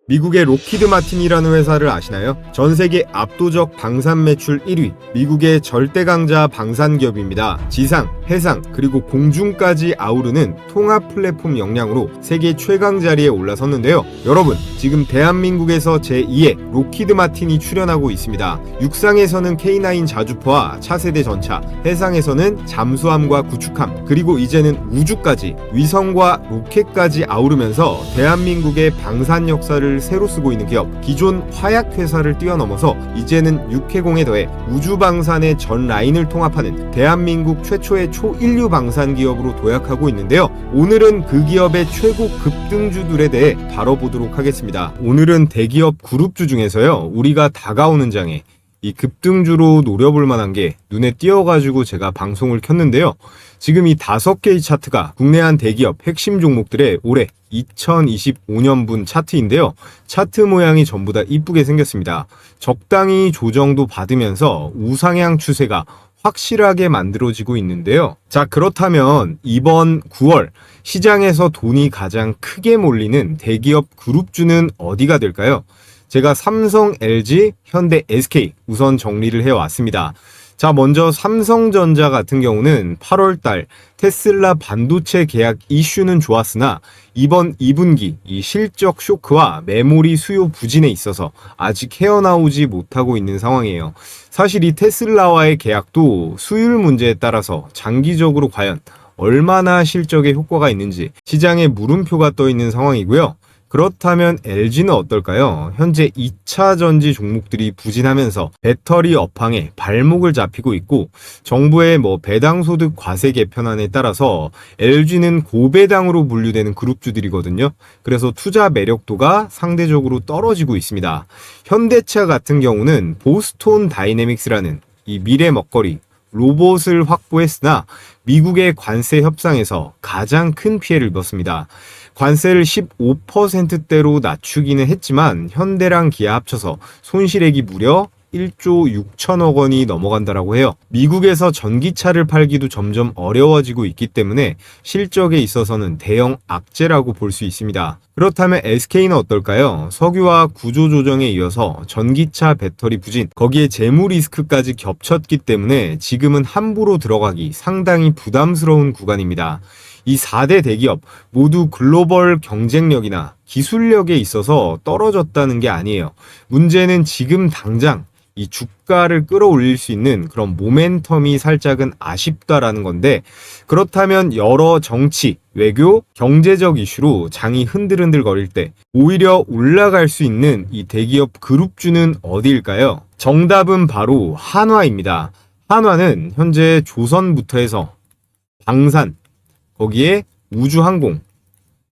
미국의 로키드 마틴이라는 회사를 아시나요? 전 세계 압도적 방산 매출 1위, 미국의 절대 강자 방산 기업입니다. 지상, 해상, 그리고 공중까지 아우르는 통합 플랫폼 역량으로 세계 최강 자리에 올라섰는데요. 여러분, 지금 대한민국에서 제2의 로키드 마틴이 출연하고 있습니다. 육상에서는 K9 자주포와 차세대 전차, 해상에서는 잠수함과 구축함, 그리고 이제는 우주까지, 위성과 로켓까지 아우르면서 대한민국의 방산 역사를 새로 쓰고 있는 기업, 기존 화약회사를 뛰어넘어서 이제는 육해공에 더해 우주방산의 전 라인을 통합하는 대한민국 최초의 초인류 방산 기업으로 도약하고 있는데요. 오늘은 그 기업의 최고 급등주들에 대해 다뤄보도록 하겠습니다. 오늘은 대기업 그룹주 중에서요, 우리가 다가오는 장에 이 급등주로 노려볼 만한 게 눈에 띄어가지고 제가 방송을 켰는데요. 지금 이 5개의 차트가 국내 한 대기업 핵심 종목들의 올해 2025년분 차트인데요. 차트 모양이 전부 다 이쁘게 생겼습니다. 적당히 조정도 받으면서 우상향 추세가 확실하게 만들어지고 있는데요. 자, 그렇다면 이번 9월 시장에서 돈이 가장 크게 몰리는 대기업 그룹주는 어디가 될까요? 제가 삼성, LG, 현대, SK 우선 정리를 해왔습니다. 자, 먼저 삼성전자 같은 경우는 8월달 테슬라 반도체 계약 이슈는 좋았으나 이번 2분기 이 실적 쇼크와 메모리 수요 부진에 있어서 아직 헤어나오지 못하고 있는 상황이에요. 사실 이 테슬라와의 계약도 수율 문제에 따라서 장기적으로 과연 얼마나 실적에 효과가 있는지 시장에 물음표가 떠 있는 상황이고요. 그렇다면 LG는 어떨까요? 현재 2차 전지 종목들이 부진하면서 배터리 업황에 발목을 잡히고 있고 정부의 배당소득 과세 개편안에 따라서 LG는 고배당으로 분류되는 그룹주들이거든요. 그래서 투자 매력도가 상대적으로 떨어지고 있습니다. 현대차 같은 경우는 보스톤 다이내믹스라는 이 미래 먹거리 로봇을 확보했으나 미국의 관세 협상에서 가장 큰 피해를 입었습니다. 관세를 15%대로 낮추기는 했지만 현대랑 기아 합쳐서 손실액이 무려 1조 6천억 원이 넘어간다라고 해요. 미국에서 전기차를 팔기도 점점 어려워지고 있기 때문에 실적에 있어서는 대형 악재라고 볼 수 있습니다. 그렇다면 SK는 어떨까요? 석유화 구조 조정에 이어서 전기차 배터리 부진, 거기에 재무 리스크까지 겹쳤기 때문에 지금은 함부로 들어가기 상당히 부담스러운 구간입니다. 이 4대 대기업 모두 글로벌 경쟁력이나 기술력에 있어서 떨어졌다는 게 아니에요. 문제는 지금 당장 이 주가를 끌어올릴 수 있는 그런 모멘텀이 살짝은 아쉽다라는 건데, 그렇다면 여러 정치, 외교, 경제적 이슈로 장이 흔들흔들 거릴 때 오히려 올라갈 수 있는 이 대기업 그룹주는 어디일까요? 정답은 바로 한화입니다. 한화는 현재 조선부터 해서 방산, 거기에 우주항공,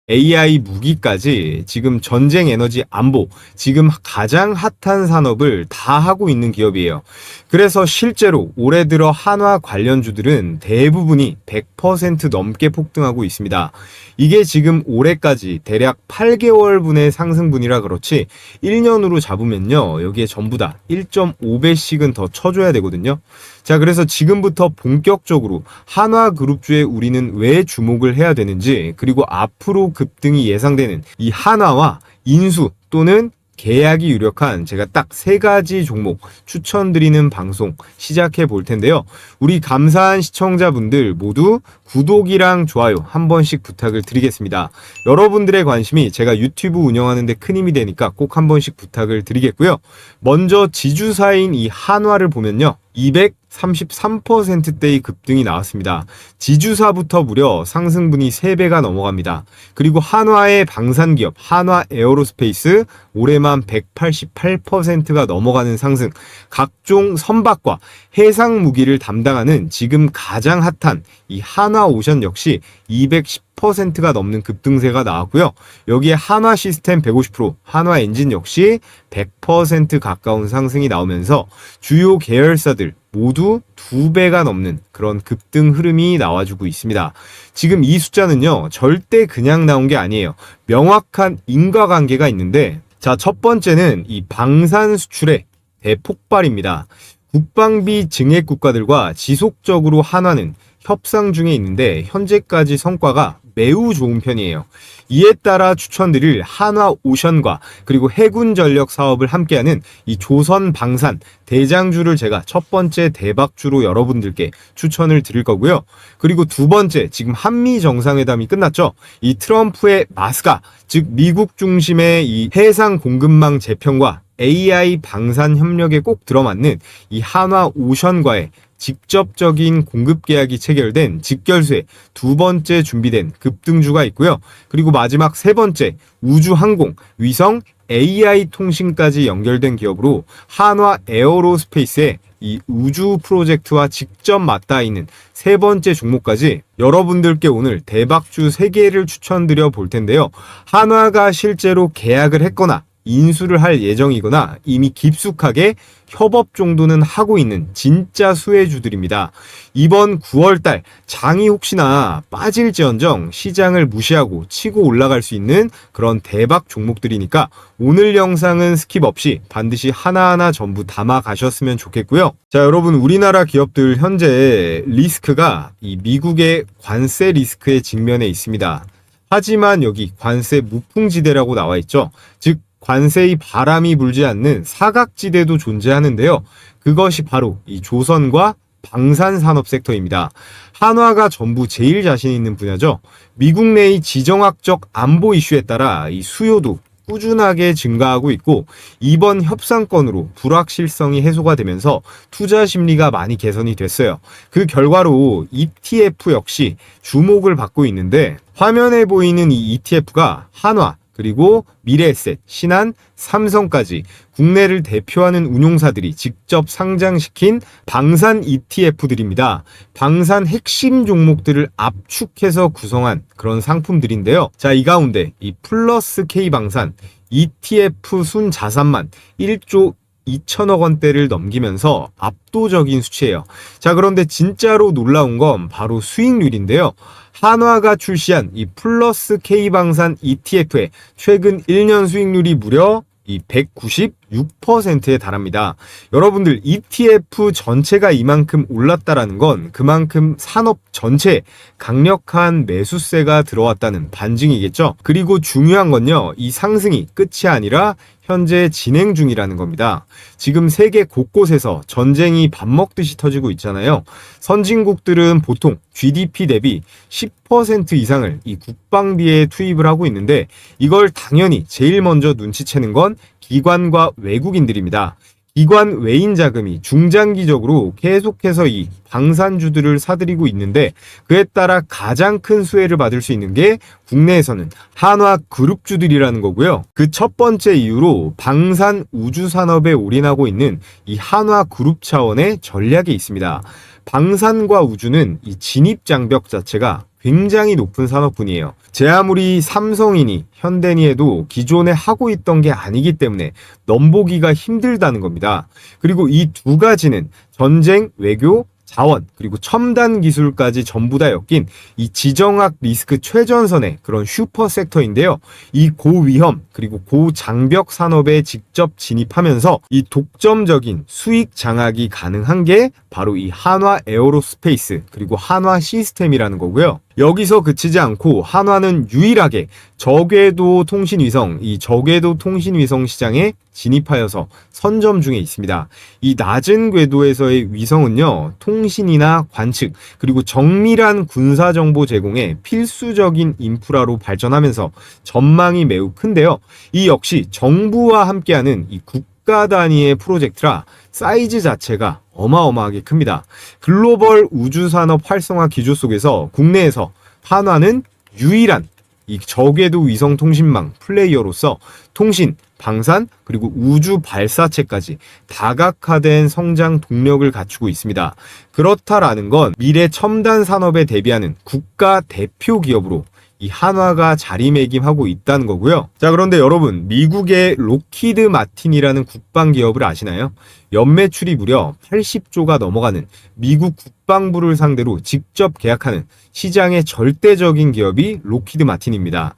AI 무기까지 지금 전쟁 에너지 안보, 지금 가장 핫한 산업을 다 하고 있는 기업이에요. 그래서 실제로 올해 들어 한화 관련주들은 대부분이 100% 넘게 폭등하고 있습니다. 이게 지금 올해까지 대략 8개월분의 상승분이라 그렇지 1년으로 잡으면요, 여기에 전부 다 1.5배씩은 더 쳐줘야 되거든요. 자, 그래서 지금부터 본격적으로 한화그룹주에 우리는 왜 주목을 해야 되는지, 그리고 앞으로 급등이 예상되는 이 한화와 인수 또는 계약이 유력한 제가 딱 3가지 종목 추천드리는 방송 시작해 볼 텐데요. 우리 감사한 시청자분들 모두 구독이랑 좋아요 한 번씩 부탁을 드리겠습니다. 여러분들의 관심이 제가 유튜브 운영하는 데 큰 힘이 되니까 꼭 한 번씩 부탁을 드리겠고요. 먼저 지주사인 이 한화를 보면요, 233%대의 급등이 나왔습니다. 지주사부터 무려 상승분이 3배가 넘어갑니다. 그리고 한화의 방산기업 한화 에어로스페이스 올해만 188%가 넘어가는 상승, 각종 선박과 해상 무기를 담당하는 지금 가장 핫한 이 한화오션 역시 210%가 넘는 급등세가 나왔고요. 여기에 한화 시스템 150%, 한화 엔진 역시 100% 가까운 상승이 나오면서 주요 계열사들 모두 2배가 넘는 그런 급등 흐름이 나와주고 있습니다. 지금 이 숫자는요, 절대 그냥 나온 게 아니에요. 명확한 인과관계가 있는데, 자, 첫 번째는 이 방산 수출의 대폭발입니다. 국방비 증액 국가들과 지속적으로 한화는 협상 중에 있는데 현재까지 성과가 매우 좋은 편이에요. 이에 따라 추천드릴 한화오션과 그리고 해군전력 사업을 함께하는 이 조선방산 대장주를 제가 첫 번째 대박주로 여러분들께 추천을 드릴 거고요. 그리고 두 번째, 지금 한미 정상회담이 끝났죠. 이 트럼프의 마스가, 즉 미국 중심의 이 해상 공급망 재편과 AI 방산 협력에 꼭 들어맞는 이 한화오션과의 직접적인 공급 계약이 체결된 직결수에 두 번째 준비된 급등주가 있고요. 그리고 마지막 세 번째, 우주항공, 위성, AI 통신까지 연결된 기업으로 한화 에어로스페이스의 이 우주 프로젝트와 직접 맞닿아 있는 세 번째 종목까지 여러분들께 오늘 대박주 3개를 추천드려 볼 텐데요. 한화가 실제로 계약을 했거나 인수를 할 예정이거나 이미 깊숙하게 협업 정도는 하고 있는 진짜 수혜주들입니다. 이번 9월달 장이 혹시나 빠질지언정 시장을 무시하고 치고 올라갈 수 있는 그런 대박 종목들이니까 오늘 영상은 스킵 없이 반드시 하나하나 전부 담아 가셨으면 좋겠고요. 자, 여러분, 우리나라 기업들 현재 리스크가 이 미국의 관세 리스크에 직면해 있습니다. 하지만 여기 관세 무풍지대라고 나와 있죠. 즉 관세의 바람이 불지 않는 사각지대도 존재하는데요. 그것이 바로 이 조선과 방산산업 섹터입니다. 한화가 전부 제일 자신 있는 분야죠. 미국 내의 지정학적 안보 이슈에 따라 이 수요도 꾸준하게 증가하고 있고 이번 협상건으로 불확실성이 해소가 되면서 투자 심리가 많이 개선이 됐어요. 그 결과로 ETF 역시 주목을 받고 있는데 화면에 보이는 이 ETF가 한화, 그리고 미래에셋, 신한, 삼성까지 국내를 대표하는 운용사들이 직접 상장시킨 방산 ETF들입니다. 방산 핵심 종목들을 압축해서 구성한 그런 상품들인데요. 자, 이 가운데 이 플러스 K방산 ETF 순 자산만 1조 2천억 원대를 넘기면서 압도적인 수치예요. 자, 그런데 진짜로 놀라운 건 바로 수익률인데요. 한화가 출시한 이 플러스 K방산 ETF의 최근 1년 수익률이 무려 이 196%에 달합니다. 여러분들, ETF 전체가 이만큼 올랐다라는 건 그만큼 산업 전체에 강력한 매수세가 들어왔다는 반증이겠죠. 그리고 중요한 건요, 이 상승이 끝이 아니라 현재 진행 중이라는 겁니다. 지금 세계 곳곳에서 전쟁이 밥 먹듯이 터지고 있잖아요. 선진국들은 보통 GDP 대비 10% 이상을 이 국방비에 투입을 하고 있는데 이걸 당연히 제일 먼저 눈치채는 건 기관과 외국인들입니다. 기관 외인 자금이 중장기적으로 계속해서 이 방산주들을 사들이고 있는데 그에 따라 가장 큰 수혜를 받을 수 있는 게 국내에서는 한화 그룹주들이라는 거고요. 그 첫 번째 이유로 방산 우주 산업에 올인하고 있는 이 한화 그룹 차원의 전략이 있습니다. 방산과 우주는 이 진입 장벽 자체가 굉장히 높은 산업군이에요. 제 아무리 삼성이니 현대니 해도 기존에 하고 있던 게 아니기 때문에 넘보기가 힘들다는 겁니다. 그리고 이 두 가지는 전쟁, 외교, 자원, 그리고 첨단 기술까지 전부 다 엮인 이 지정학 리스크 최전선의 그런 슈퍼 섹터인데요. 이 고위험 그리고 고장벽 산업에 직접 진입하면서 이 독점적인 수익 장악이 가능한 게 바로 이 한화 에어로스페이스 그리고 한화 시스템이라는 거고요. 여기서 그치지 않고 한화는 유일하게 저궤도 통신위성, 이 저궤도 통신위성 시장에 진입하여서 선점 중에 있습니다. 이 낮은 궤도에서의 위성은요, 통신이나 관측, 그리고 정밀한 군사정보 제공에 필수적인 인프라로 발전하면서 전망이 매우 큰데요. 이 역시 정부와 함께하는 이 국가 단위의 프로젝트라 사이즈 자체가 어마어마하게 큽니다. 글로벌 우주산업 활성화 기조 속에서 국내에서 한화는 유일한 이 저궤도 위성 통신망 플레이어로서 통신, 방산, 그리고 우주 발사체까지 다각화된 성장 동력을 갖추고 있습니다. 그렇다라는 건 미래 첨단 산업에 대비하는 국가 대표 기업으로 이 한화가 자리매김하고 있다는 거고요. 자, 그런데 여러분, 미국의 로키드 마틴이라는 국방 기업을 아시나요? 연매출이 무려 80조가 넘어가는 미국 국방부를 상대로 직접 계약하는 시장의 절대적인 기업이 로키드 마틴입니다.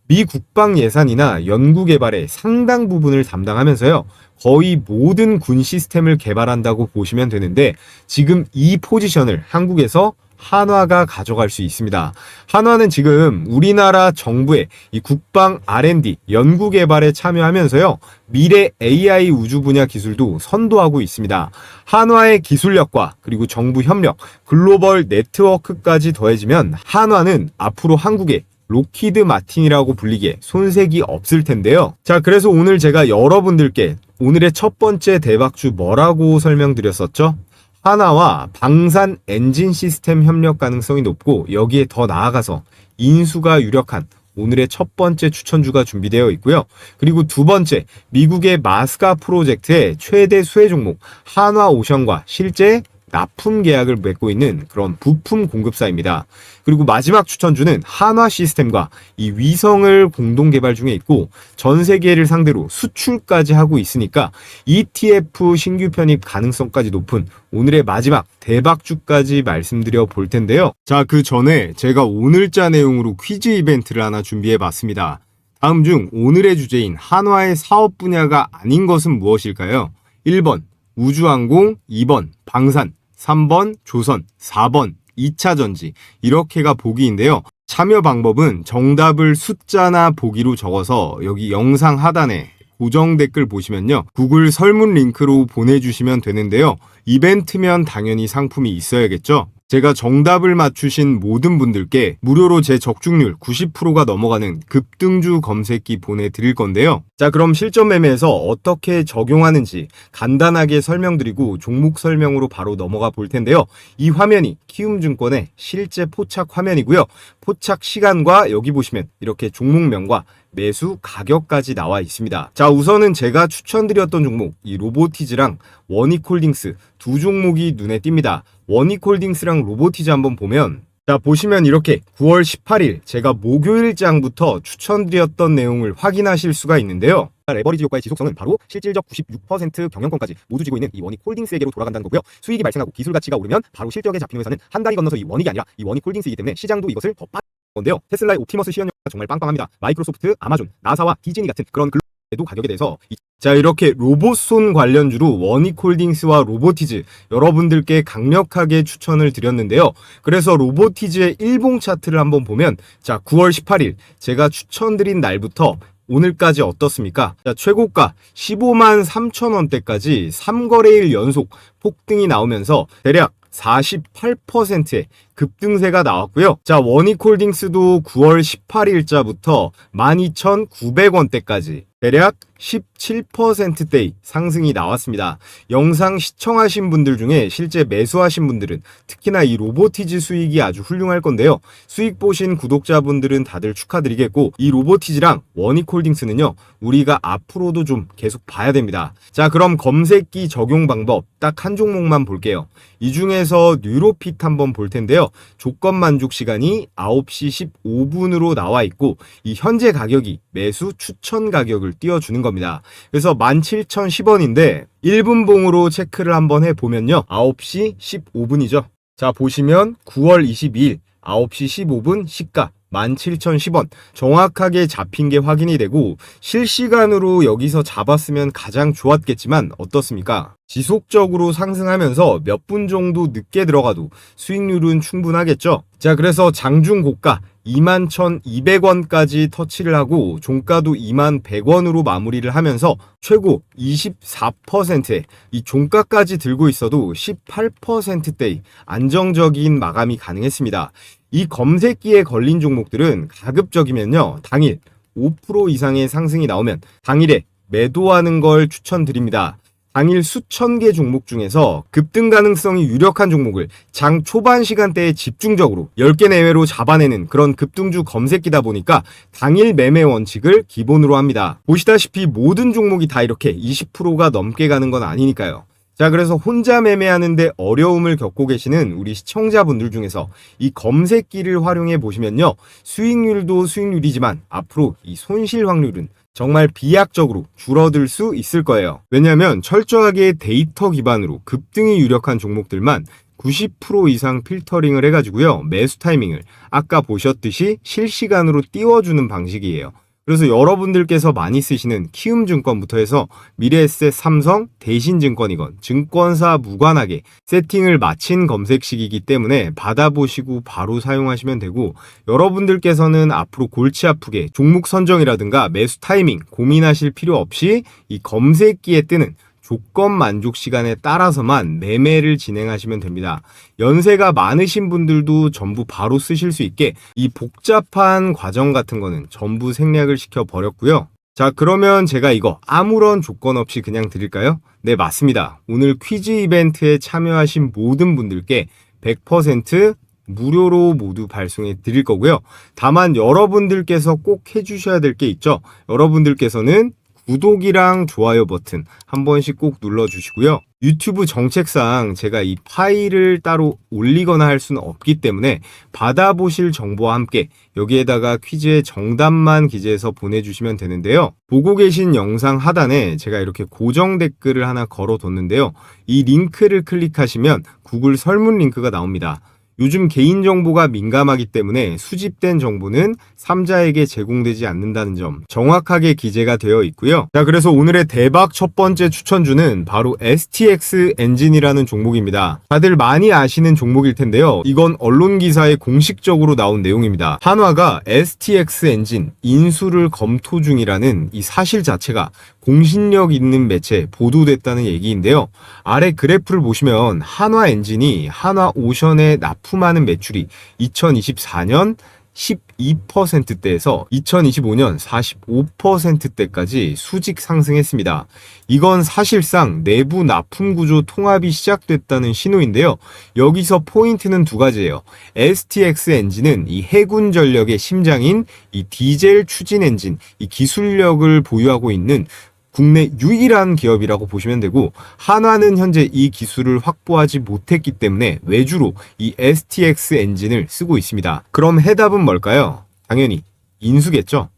미 국방 예산이나 연구 개발의 상당 부분을 담당하면서요, 거의 모든 군 시스템을 개발한다고 보시면 되는데 지금 이 포지션을 한국에서 한화가 가져갈 수 있습니다. 한화는 지금 우리나라 정부의 이 국방 R&D 연구 개발에 참여하면서요, 미래 AI 우주 분야 기술도 선도하고 있습니다. 한화의 기술력과 그리고 정부 협력, 글로벌 네트워크까지 더해지면 한화는 앞으로 한국의 로키드 마틴이라고 불리기에 손색이 없을 텐데요. 자, 그래서 오늘 제가 여러분들께 오늘의 첫 번째 대박주 뭐라고 설명드렸었죠? 한화와 방산 엔진 시스템 협력 가능성이 높고, 여기에 더 나아가서 인수가 유력한 오늘의 첫 번째 추천주가 준비되어 있고요. 그리고 두 번째, 미국의 마스가 프로젝트의 최대 수혜 종목 한화오션과 실제 납품 계약을 맺고 있는 그런 부품 공급사입니다. 그리고 마지막 추천주는 한화 시스템과 이 위성을 공동 개발 중에 있고, 전 세계를 상대로 수출까지 하고 있으니까 ETF 신규 편입 가능성까지 높은 오늘의 마지막 대박주까지 말씀드려 볼 텐데요. 자, 그 전에 제가 오늘자 내용으로 퀴즈 이벤트를 하나 준비해 봤습니다. 다음 중 오늘의 주제인 한화의 사업 분야가 아닌 것은 무엇일까요? 1번 우주항공, 2번 방산, 3번 조선, 4번 2차 전지, 이렇게가 보기인데요. 참여 방법은 정답을 숫자나 보기로 적어서 여기 영상 하단에 고정 댓글 보시면요, 구글 설문 링크로 보내주시면 되는데요. 이벤트면 당연히 상품이 있어야겠죠. 제가 정답을 맞추신 모든 분들께 무료로 제 적중률 90%가 넘어가는 급등주 검색기 보내드릴 건데요. 자, 그럼 실전 매매에서 어떻게 적용하는지 간단하게 설명드리고 종목 설명으로 바로 넘어가 볼 텐데요. 이 화면이 키움증권의 실제 포착 화면이고요. 포착 시간과 여기 보시면 이렇게 종목명과 매수 가격까지 나와 있습니다. 자, 우선은 제가 추천드렸던 종목, 이 로보티즈랑 원익홀딩스 두 종목이 눈에 띕니다. 원익홀딩스랑 로보티즈 한번 보면, 자, 보시면 이렇게 9월 18일 제가 목요일장부터 추천드렸던 내용을 확인하실 수가 있는데요. 레버리지 효과의 지속성은 바로 실질적 96% 경영권까지 모두 쥐고 있는 이 원익홀딩스에게로 돌아간다는 거고요. 수익이 발생하고 기술 가치가 오르면 바로 실적에 잡히는 회사는 한 다리 건너서 이 원익이 아니라 이 원익홀딩스이기 때문에 시장도 이것을 더 빠른 건데요. 테슬라의 옵티머스 시연료가 정말 빵빵합니다. 마이크로소프트, 아마존, 나사와 디즈니 같은 그런 글로벌 가격에 대해서 자, 이렇게 로봇손 관련주로 원익홀딩스와 로보티즈 여러분들께 강력하게 추천을 드렸는데요. 그래서 로보티즈의 일봉 차트를 한번 보면, 자, 9월 18일 제가 추천드린 날부터 오늘까지 어떻습니까? 자, 최고가 15만 3천 원대까지 3거래일 연속 폭등이 나오면서 대략 48%의 급등세가 나왔고요. 자, 원익홀딩스도 9월 18일자부터 12,900원대까지 대략 17%대의 상승이 나왔습니다. 영상 시청하신 분들 중에 실제 매수하신 분들은 특히나 이 로보티즈 수익이 아주 훌륭할 건데요. 수익 보신 구독자분들은 다들 축하드리겠고, 이 로보티즈랑 원익홀딩스는요, 우리가 앞으로도 좀 계속 봐야 됩니다. 자, 그럼 검색기 적용 방법 딱 한 종목만 볼게요. 이 중에서 뉴로핏 한번 볼 텐데요. 조건 만족 시간이 9시 15분으로 나와 있고, 이 현재 가격이 매수 추천 가격을 띄워주는 겁니다. 그래서 17,010원인데 1분봉으로 체크를 한번 해보면요, 9시 15분이죠. 자, 보시면 9월 22일 9시 15분 시가 17,010원 정확하게 잡힌 게 확인이 되고, 실시간으로 여기서 잡았으면 가장 좋았겠지만 어떻습니까? 지속적으로 상승하면서 몇 분 정도 늦게 들어가도 수익률은 충분하겠죠. 자, 그래서 장중 고가 21,200원까지 터치를 하고 종가도 21,100원으로 마무리를 하면서 최고 24%의 이 종가까지 들고 있어도 18%대의 안정적인 마감이 가능했습니다. 이 검색기에 걸린 종목들은 가급적이면요, 당일 5% 이상의 상승이 나오면 당일에 매도하는 걸 추천드립니다. 당일 수천 개 종목 중에서 급등 가능성이 유력한 종목을 장 초반 시간대에 집중적으로 10개 내외로 잡아내는 그런 급등주 검색기다 보니까 당일 매매 원칙을 기본으로 합니다. 보시다시피 모든 종목이 다 이렇게 20%가 넘게 가는 건 아니니까요. 자, 그래서 혼자 매매하는데 어려움을 겪고 계시는 우리 시청자분들 중에서 이 검색기를 활용해 보시면요, 수익률도 수익률이지만 앞으로 이 손실 확률은 정말 비약적으로 줄어들 수 있을 거예요. 왜냐하면 철저하게 데이터 기반으로 급등이 유력한 종목들만 90% 이상 필터링을 해가지고요, 매수 타이밍을 아까 보셨듯이 실시간으로 띄워주는 방식이에요. 그래서 여러분들께서 많이 쓰시는 키움증권부터 해서 미래에셋, 삼성, 대신증권이건 증권사 무관하게 세팅을 마친 검색식이기 때문에 받아보시고 바로 사용하시면 되고, 여러분들께서는 앞으로 골치 아프게 종목 선정이라든가 매수 타이밍 고민하실 필요 없이 이 검색기에 뜨는 조건 만족 시간에 따라서만 매매를 진행하시면 됩니다. 연세가 많으신 분들도 전부 바로 쓰실 수 있게 이 복잡한 과정 같은 거는 전부 생략을 시켜 버렸고요. 자, 그러면 제가 이거 아무런 조건 없이 그냥 드릴까요? 네, 맞습니다. 오늘 퀴즈 이벤트에 참여하신 모든 분들께 100% 무료로 모두 발송해 드릴 거고요. 다만 여러분들께서 꼭 해주셔야 될 게 있죠. 여러분들께서는 구독이랑 좋아요 버튼 한 번씩 꼭 눌러주시고요. 유튜브 정책상 제가 이 파일을 따로 올리거나 할 수는 없기 때문에 받아보실 정보와 함께 여기에다가 퀴즈의 정답만 기재해서 보내주시면 되는데요. 보고 계신 영상 하단에 제가 이렇게 고정 댓글을 하나 걸어뒀는데요. 이 링크를 클릭하시면 구글 설문 링크가 나옵니다. 요즘 개인정보가 민감하기 때문에 수집된 정보는 3자에게 제공되지 않는다는 점 정확하게 기재가 되어 있고요. 자, 그래서 오늘의 대박 첫 번째 추천주는 바로 STX 엔진이라는 종목입니다. 다들 많이 아시는 종목일 텐데요. 이건 언론 기사에 공식적으로 나온 내용입니다. 한화가 STX 엔진 인수를 검토 중이라는 이 사실 자체가 공신력 있는 매체에 보도됐다는 얘기인데요. 아래 그래프를 보시면 한화 엔진이 한화 오션에 납품하는 매출이 2024년 12%대에서 2025년 45%대까지 수직 상승했습니다. 이건 사실상 내부 납품 구조 통합이 시작됐다는 신호인데요. 여기서 포인트는 두 가지예요. STX 엔진은 이 해군 전력의 심장인 이 디젤 추진 엔진, 이 기술력을 보유하고 있는 국내 유일한 기업이라고 보시면 되고, 한화는 현재 이 기술을 확보하지 못했기 때문에 외주로 이 STX 엔진을 쓰고 있습니다. 그럼 해답은 뭘까요? 당연히 인수겠죠.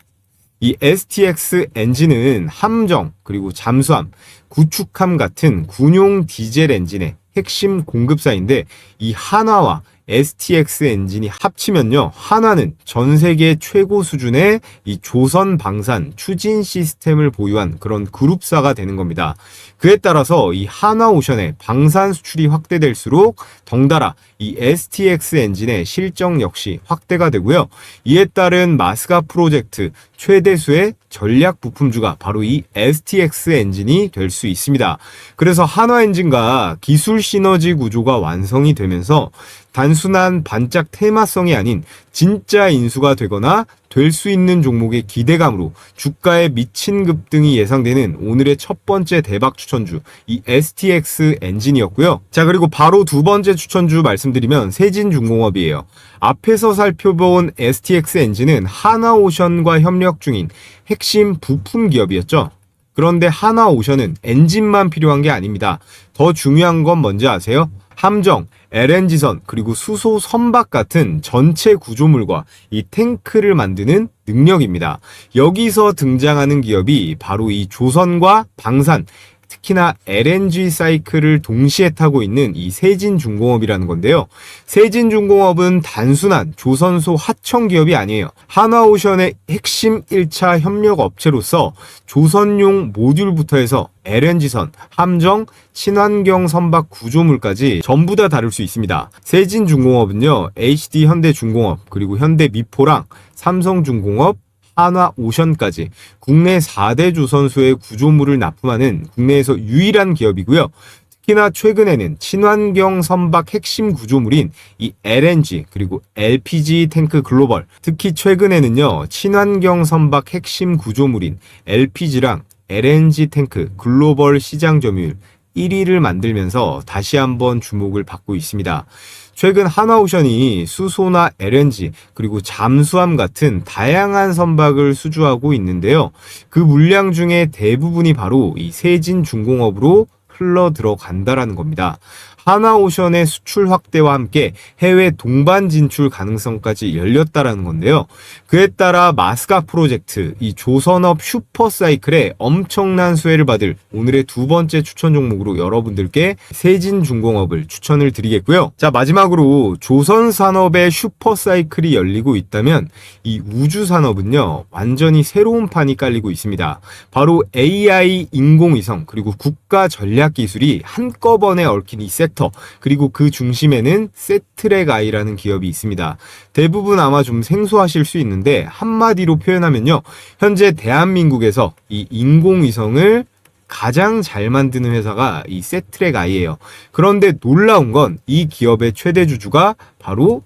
이 STX 엔진은 함정, 그리고 잠수함, 구축함 같은 군용 디젤 엔진의 핵심 공급사인데, 이 한화와 STX 엔진이 합치면요, 한화는 전 세계 최고 수준의 이 조선 방산 추진 시스템을 보유한 그런 그룹사가 되는 겁니다. 그에 따라서 이 한화오션의 방산 수출이 확대될수록 덩달아 이 STX 엔진의 실적 역시 확대가 되고요. 이에 따른 마스가 프로젝트 최대수의 전략 부품주가 바로 이 STX 엔진이 될 수 있습니다. 그래서 한화 엔진과 기술 시너지 구조가 완성이 되면서 단순한 반짝 테마성이 아닌 진짜 인수가 되거나 될 수 있는 종목의 기대감으로 주가의 미친 급등이 예상되는 오늘의 첫 번째 대박 추천주, 이 STX 엔진이었고요. 자, 그리고 바로 두 번째 추천주 말씀드리면 세진중공업이에요. 앞에서 살펴본 STX 엔진은 한화오션과 협력 중인 핵심 부품 기업이었죠. 그런데 한화오션은 엔진만 필요한 게 아닙니다. 더 중요한 건 뭔지 아세요? 함정, LNG선, 그리고 수소 선박 같은 전체 구조물과 이 탱크를 만드는 능력입니다. 여기서 등장하는 기업이 바로 이 조선과 방산, 특히나 LNG 사이클을 동시에 타고 있는 이 세진중공업이라는 건데요. 세진중공업은 단순한 조선소 하청 기업이 아니에요. 한화오션의 핵심 1차 협력 업체로서 조선용 모듈부터 해서 LNG선, 함정, 친환경 선박 구조물까지 전부 다 다룰 수 있습니다. 세진중공업은요, HD 현대중공업, 그리고 현대미포랑 삼성중공업, 한화오션까지 국내 4대 조선소의 구조물을 납품하는 국내에서 유일한 기업이고요. 특히나 최근에는 친환경 선박 핵심 구조물인 이 LNG 그리고 LPG 탱크 글로벌, 특히 최근에는요, 친환경 선박 핵심 구조물인 LPG랑 LNG 탱크 글로벌 시장 점유율 1위를 만들면서 다시 한번 주목을 받고 있습니다. 최근 한화오션이 수소나 LNG 그리고 잠수함 같은 다양한 선박을 수주하고 있는데요. 그 물량 중에 대부분이 바로 이 세진중공업으로 흘러 들어간다라는 겁니다. 하나오션의 수출 확대와 함께 해외 동반 진출 가능성까지 열렸다라는 건데요. 그에 따라 마스가 프로젝트, 이 조선업 슈퍼사이클에 엄청난 수혜를 받을 오늘의 두 번째 추천 종목으로 여러분들께 세진중공업을 추천을 드리겠고요. 자, 마지막으로 조선산업의 슈퍼사이클이 열리고 있다면 이 우주산업은요, 완전히 새로운 판이 깔리고 있습니다. 바로 AI, 인공위성, 그리고 국가 전략 기술이 한꺼번에 얽힌 이 섹터, 그리고 그 중심에는 세트랙아이라는 기업이 있습니다. 대부분 아마 좀 생소하실 수 있는데 한마디로 표현하면요, 현재 대한민국에서 이 인공위성을 가장 잘 만드는 회사가 이 세트랙아이예요. 그런데 놀라운 건 이 기업의 최대 주주가 바로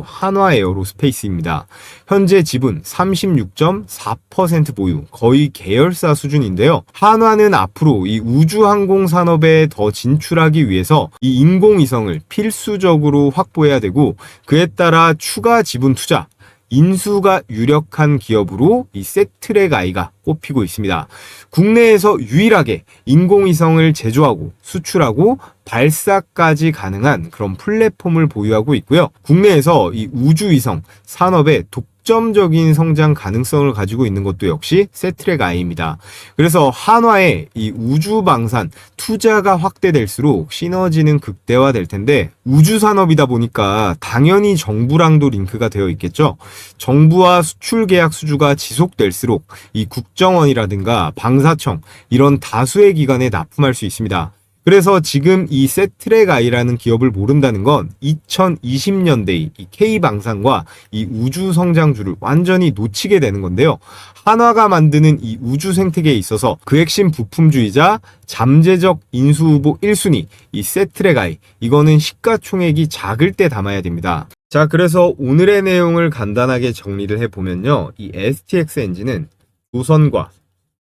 한화에어로스페이스입니다. 현재 지분 36.4% 보유, 거의 계열사 수준인데요. 한화는 앞으로 이 우주항공 산업에 더 진출하기 위해서 이 인공위성을 필수적으로 확보해야 되고, 그에 따라 추가 지분 투자, 인수가 유력한 기업으로 이 세트랙아이가 꼽히고 있습니다. 국내에서 유일하게 인공위성을 제조하고 수출하고 발사까지 가능한 그런 플랫폼을 보유하고 있고요. 국내에서 이 우주위성 산업의 독점적인 성장 가능성을 가지고 있는 것도 역시 세트랙아이입니다. 그래서 한화의 이 우주방산 투자가 확대될수록 시너지는 극대화될 텐데, 우주산업이다 보니까 당연히 정부랑도 링크가 되어 있겠죠. 정부와 수출 계약 수주가 지속될수록 이 국정원이라든가 방사청, 이런 다수의 기관에 납품할 수 있습니다. 그래서 지금 이 세트랙아이라는 기업을 모른다는 건 2020년대의 이 K방산과 이 우주 성장주를 완전히 놓치게 되는 건데요. 한화가 만드는 이 우주 생태계에 있어서 그 핵심 부품주의자 잠재적 인수 후보 1순위 이 세트랙아이, 이거는 시가총액이 작을 때 담아야 됩니다. 자, 그래서 오늘의 내용을 간단하게 정리를 해보면요, 이 STX 엔진은 조선과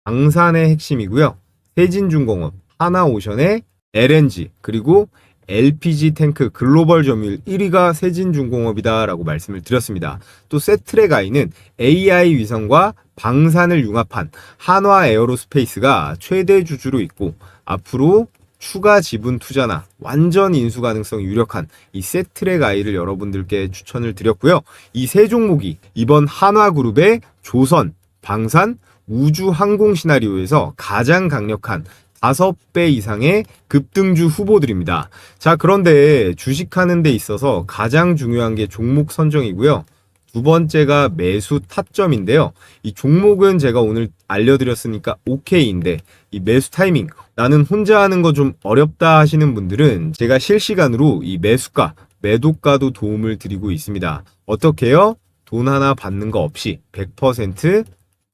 방산의 핵심이고요. 세진중공업, 하나오션의 LNG, 그리고 LPG 탱크 글로벌 점유율 1위가 세진중공업이다 라고 말씀을 드렸습니다. 또 세트랙아이는 AI 위성과 방산을 융합한 한화에어로스페이스가 최대 주주로 있고, 앞으로 추가 지분 투자나 완전 인수 가능성이 유력한 이 세트랙아이를 여러분들께 추천을 드렸고요. 이 세 종목이 이번 한화그룹의 조선, 방산, 우주 항공 시나리오에서 가장 강력한 5배 이상의 급등주 후보들입니다. 자, 그런데 주식하는 데 있어서 가장 중요한 게 종목 선정이고요. 두 번째가 매수 타점인데요. 이 종목은 제가 오늘 알려드렸으니까 오케이인데, 이 매수 타이밍, 나는 혼자 하는 거 좀 어렵다 하시는 분들은 제가 실시간으로 이 매수가, 매도가도 도움을 드리고 있습니다. 어떻게요? 돈 하나 받는 거 없이 100%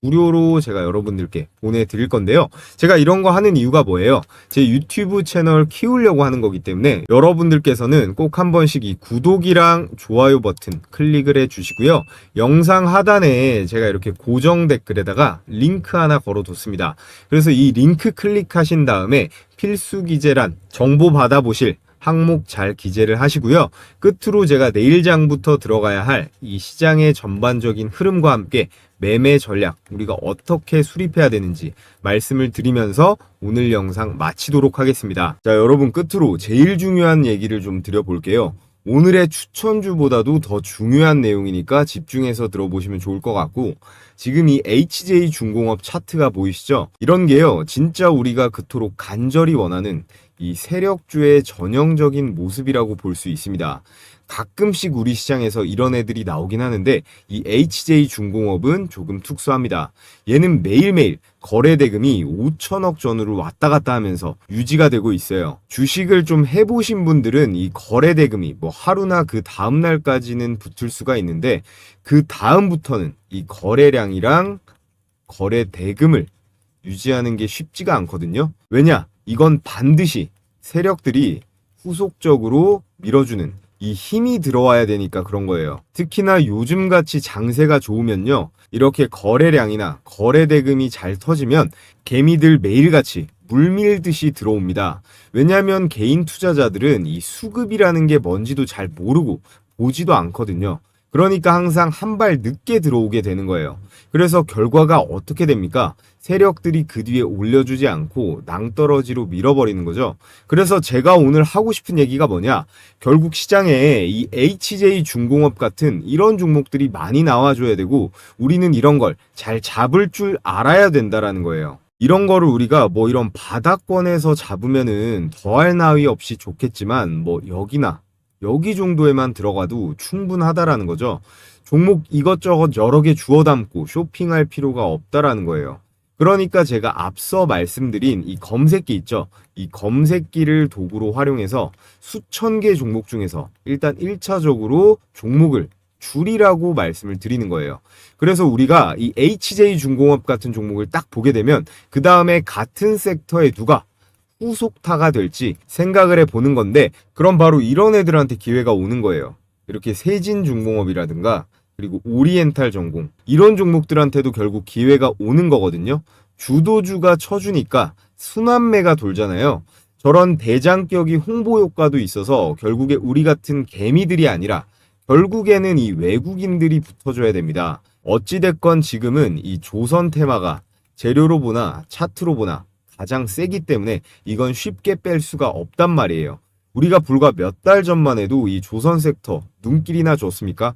무료로 제가 여러분들께 보내드릴 건데요. 제가 이런 거 하는 이유가 뭐예요? 제 유튜브 채널 키우려고 하는 거기 때문에 여러분들께서는 꼭 한 번씩 이 구독이랑 좋아요 버튼 클릭을 해 주시고요. 영상 하단에 제가 이렇게 고정 댓글에다가 링크 하나 걸어뒀습니다. 그래서 이 링크 클릭하신 다음에 필수 기재란 정보 받아보실 항목 잘 기재를 하시고요. 끝으로 제가 내일장부터 들어가야 할 이 시장의 전반적인 흐름과 함께 매매 전략, 우리가 어떻게 수립해야 되는지 말씀을 드리면서 오늘 영상 마치도록 하겠습니다. 자, 여러분, 끝으로 제일 중요한 얘기를 좀 드려볼게요. 오늘의 추천주보다도 더 중요한 내용이니까 집중해서 들어보시면 좋을 것 같고, 지금 이 HJ중공업 차트가 보이시죠? 이런 게요, 진짜 우리가 그토록 간절히 원하는 이 세력주의 전형적인 모습이라고 볼 수 있습니다. 가끔씩 우리 시장에서 이런 애들이 나오긴 하는데, 이 HJ중공업은 조금 특수합니다. 얘는 매일매일 거래 대금이 5천억 전후로 왔다 갔다 하면서 유지가 되고 있어요. 주식을 좀 해보신 분들은 이 거래 대금이 뭐 하루나 그 다음 날까지는 붙을 수가 있는데, 그 다음부터는 이 거래량이랑 거래 대금을 유지하는 게 쉽지가 않거든요. 왜냐? 이건 반드시 세력들이 후속적으로 밀어주는 이 힘이 들어와야 되니까 그런 거예요. 특히나 요즘같이 장세가 좋으면요, 이렇게 거래량이나 거래 대금이 잘 터지면 개미들 매일같이 물밀듯이 들어옵니다. 왜냐하면 개인 투자자들은 이 수급이라는 게 뭔지도 잘 모르고 보지도 않거든요. 그러니까 항상 한 발 늦게 들어오게 되는 거예요. 그래서 결과가 어떻게 됩니까? 세력들이 그 뒤에 올려주지 않고 낭떠러지로 밀어버리는 거죠. 그래서 제가 오늘 하고 싶은 얘기가 뭐냐? 결국 시장에 이 HJ중공업 같은 이런 종목들이 많이 나와줘야 되고 우리는 이런 걸 잘 잡을 줄 알아야 된다라는 거예요. 이런 거를 우리가 뭐 이런 바닥권에서 잡으면은 더할 나위 없이 좋겠지만 뭐 여기나 여기 정도에만 들어가도 충분하다라는 거죠. 종목 이것저것 여러 개 주워 담고 쇼핑할 필요가 없다라는 거예요. 그러니까 제가 앞서 말씀드린 이 검색기 있죠. 이 검색기를 도구로 활용해서 수천 개 종목 중에서 일단 1차적으로 종목을 줄이라고 말씀을 드리는 거예요. 그래서 우리가 이 HJ중공업 같은 종목을 딱 보게 되면 그 다음에 같은 섹터에 누가 후속타가 될지 생각을 해보는 건데 그럼 바로 이런 애들한테 기회가 오는 거예요. 이렇게 세진중공업이라든가 그리고 오리엔탈 전공 이런 종목들한테도 결국 기회가 오는 거거든요. 주도주가 쳐주니까 순환매가 돌잖아요. 저런 대장격이 홍보 효과도 있어서 결국에 우리 같은 개미들이 아니라 결국에는 이 외국인들이 붙어줘야 됩니다. 어찌됐건 지금은 이 조선 테마가 재료로 보나 차트로 보나 가장 세기 때문에 이건 쉽게 뺄 수가 없단 말이에요. 우리가 불과 몇 달 전만 해도 이 조선 섹터 눈길이나 줬습니까?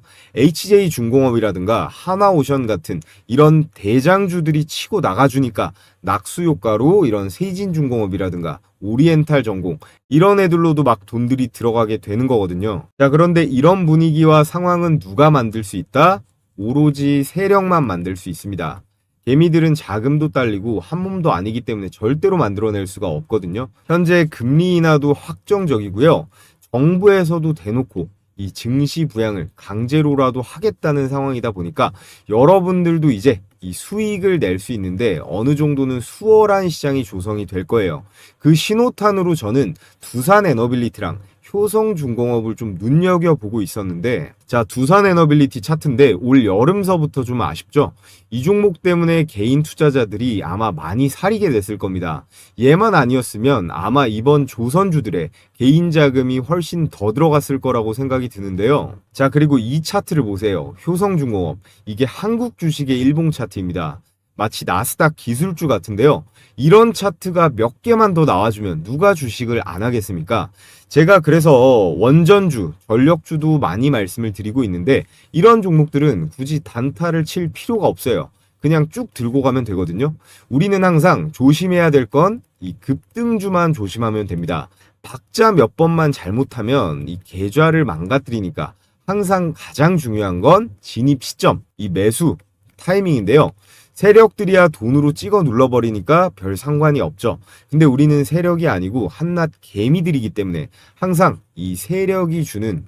HJ중공업이라든가 하나오션 같은 이런 대장주들이 치고 나가주니까 낙수 효과로 이런 세진중공업이라든가 오리엔탈 전공 이런 애들로도 막 돈들이 들어가게 되는 거거든요. 자, 그런데 이런 분위기와 상황은 누가 만들 수 있다? 오로지 세력만 만들 수 있습니다. 개미들은 자금도 딸리고 한 몸도 아니기 때문에 절대로 만들어낼 수가 없거든요. 현재 금리 인하도 확정적이고요. 정부에서도 대놓고 이 증시 부양을 강제로라도 하겠다는 상황이다 보니까 여러분들도 이제 이 수익을 낼 수 있는데 어느 정도는 수월한 시장이 조성이 될 거예요. 그 신호탄으로 저는 두산에너빌리티랑 효성중공업을 좀 눈여겨보고 있었는데 자, 두산에너빌리티 차트인데 올 여름서부터 좀 아쉽죠? 이 종목 때문에 개인 투자자들이 아마 많이 사리게 됐을 겁니다. 얘만 아니었으면 아마 이번 조선주들의 개인 자금이 훨씬 더 들어갔을 거라고 생각이 드는데요. 자, 그리고 이 차트를 보세요. 효성중공업. 이게 한국 주식의 일봉 차트입니다. 마치 나스닥 기술주 같은데요. 이런 차트가 몇 개만 더 나와주면 누가 주식을 안 하겠습니까? 제가 그래서 원전주, 전력주도 많이 말씀을 드리고 있는데 이런 종목들은 굳이 단타를 칠 필요가 없어요. 그냥 쭉 들고 가면 되거든요. 우리는 항상 조심해야 될 건 이 급등주만 조심하면 됩니다. 박자 몇 번만 잘못하면 이 계좌를 망가뜨리니까 항상 가장 중요한 건 진입 시점, 이 매수 타이밍인데요. 세력들이야 돈으로 찍어 눌러버리니까 별 상관이 없죠. 근데 우리는 세력이 아니고 한낱 개미들이기 때문에 항상 이 세력이 주는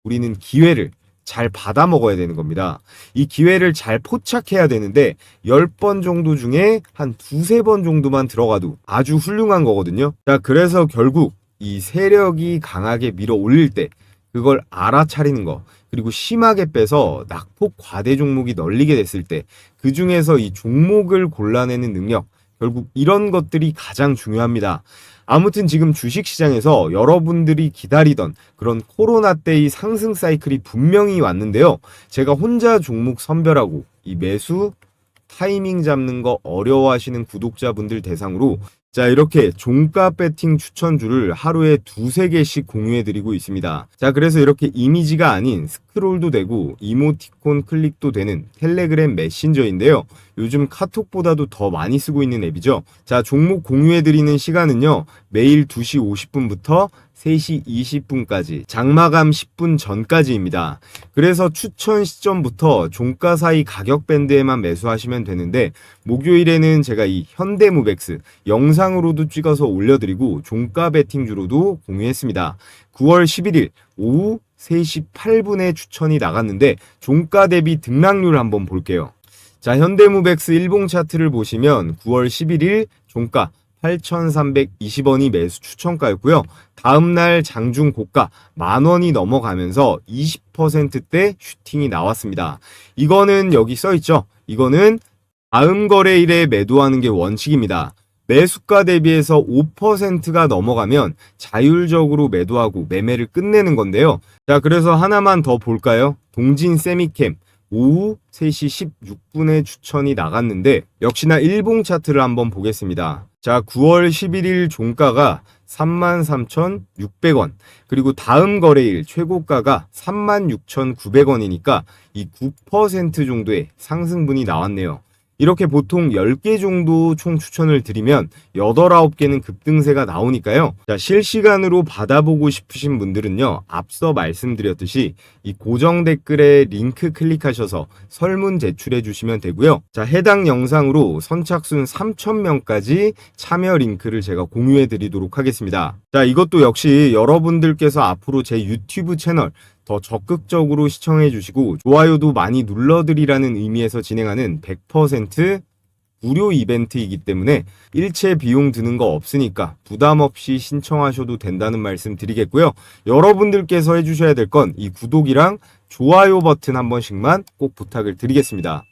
우리는 기회를 잘 받아 먹어야 되는 겁니다. 이 기회를 잘 포착해야 되는데 10번 정도 중에 한 두세 번 정도만 들어가도 아주 훌륭한 거거든요. 자, 그래서 결국 이 세력이 강하게 밀어 올릴 때 그걸 알아차리는 거 그리고 심하게 빼서 낙폭 과대 종목이 널리게 됐을 때 그 중에서 이 종목을 골라내는 능력 결국 이런 것들이 가장 중요합니다. 아무튼 지금 주식시장에서 여러분들이 기다리던 그런 코로나 때의 상승 사이클이 분명히 왔는데요. 제가 혼자 종목 선별하고 이 매수 타이밍 잡는 거 어려워하시는 구독자분들 대상으로 자, 이렇게 종가 배팅 추천주를 하루에 두세 개씩 공유해드리고 있습니다. 자, 그래서 이렇게 이미지가 아닌 스크롤도 되고 이모티콘 클릭도 되는 텔레그램 메신저인데요. 요즘 카톡보다도 더 많이 쓰고 있는 앱이죠. 자, 종목 공유해드리는 시간은요. 매일 2시 50분부터 3시 20분까지 장마감 10분 전까지입니다. 그래서 추천 시점부터 종가 사이 가격 밴드에만 매수하시면 되는데 목요일에는 제가 이 현대무백스 영상으로도 찍어서 올려드리고 종가 베팅주로도 공유했습니다. 9월 11일 오후 3시 8분에 추천이 나갔는데 종가 대비 등락률 한번 볼게요. 자, 현대무백스 일봉 차트를 보시면 9월 11일 종가 8,320원이 매수 추천가였고요. 다음날 장중 고가 만원이 넘어가면서 20%대 슈팅이 나왔습니다. 이거는 여기 써있죠. 이거는 다음 거래일에 매도하는 게 원칙입니다. 매수가 대비해서 5%가 넘어가면 자율적으로 매도하고 매매를 끝내는 건데요. 자, 그래서 하나만 더 볼까요? 동진 세미캠 오후 3시 16분에 추천이 나갔는데 역시나 일봉 차트를 한번 보겠습니다. 자, 9월 11일 종가가 33,600원, 그리고 다음 거래일 최고가가 36,900원이니까 이 9% 정도의 상승분이 나왔네요. 이렇게 보통 10개 정도 총 추천을 드리면 8, 9개는 급등세가 나오니까요. 자, 실시간으로 받아보고 싶으신 분들은요, 앞서 말씀드렸듯이 이 고정 댓글에 링크 클릭하셔서 설문 제출해 주시면 되고요. 자, 해당 영상으로 선착순 3,000명까지 참여 링크를 제가 공유해 드리도록 하겠습니다. 자, 이것도 역시 여러분들께서 앞으로 제 유튜브 채널 더 적극적으로 시청해 주시고 좋아요도 많이 눌러드리라는 의미에서 진행하는 100% 무료 이벤트이기 때문에 일체 비용 드는 거 없으니까 부담 없이 신청하셔도 된다는 말씀 드리겠고요. 여러분들께서 해주셔야 될 건 이 구독이랑 좋아요 버튼 한 번씩만 꼭 부탁을 드리겠습니다.